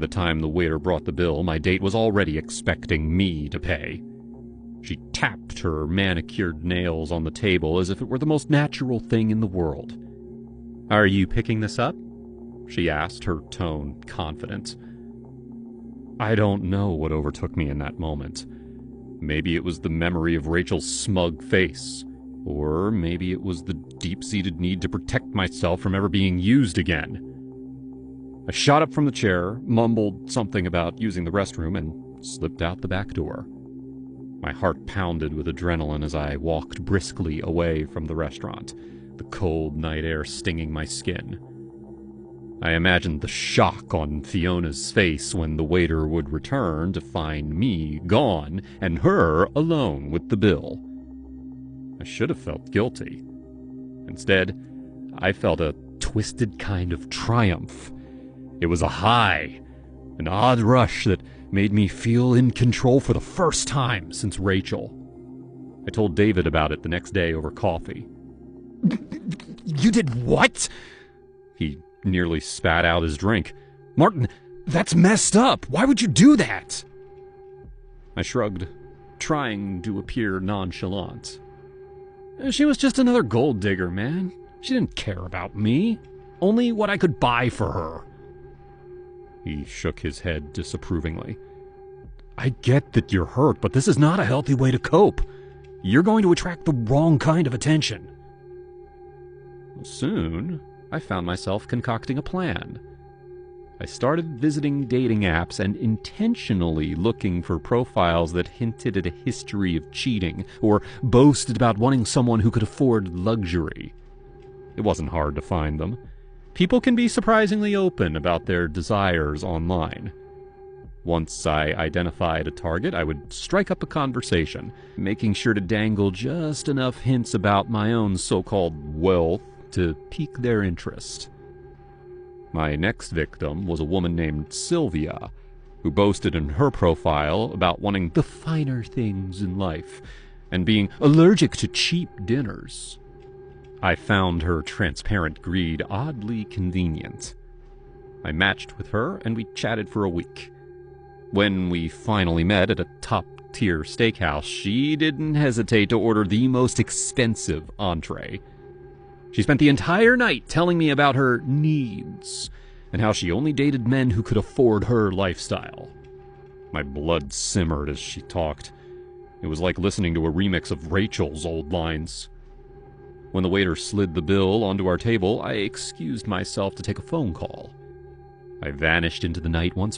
The time the waiter brought the bill, my date was already expecting me to pay. She tapped her manicured nails on the table as if it were the most natural thing in the world. "Are you picking this up?" she asked, her tone confident. I don't know what overtook me in that moment. Maybe it was the memory of Rachel's smug face, or maybe it was the deep-seated need to protect myself from ever being used again. I shot up from the chair, mumbled something about using the restroom, and slipped out the back door. My heart pounded with adrenaline as I walked briskly away from the restaurant, the cold night air stinging my skin. I imagined the shock on Fiona's face when the waiter would return to find me gone and her alone with the bill. I should have felt guilty. Instead, I felt a twisted kind of triumph. It was a high, an odd rush that made me feel in control for the first time since Rachel. I told David about it the next day over coffee. "You did what?" He nearly spat out his drink. "Martin, that's messed up. Why would you do that?" I shrugged, trying to appear nonchalant. She was just another gold digger, man. She didn't care about me, only what I could buy for her. He shook his head disapprovingly. "I get that you're hurt, but this is not a healthy way to cope. You're going to attract the wrong kind of attention." Soon, I found myself concocting a plan. I started visiting dating apps and intentionally looking for profiles that hinted at a history of cheating or boasted about wanting someone who could afford luxury. It wasn't hard to find them. People can be surprisingly open about their desires online. Once I identified a target, I would strike up a conversation, making sure to dangle just enough hints about my own so-called wealth to pique their interest. My next victim was a woman named Sylvia, who boasted in her profile about wanting the finer things in life and being allergic to cheap dinners. I found her transparent greed oddly convenient. I matched with her and we chatted for a week. When we finally met at a top-tier steakhouse, she didn't hesitate to order the most expensive entree. She spent the entire night telling me about her needs and how she only dated men who could afford her lifestyle. My blood simmered as she talked. It was like listening to a remix of Rachel's old lines. When the waiter slid the bill onto our table, I excused myself to take a phone call. I vanished into the night once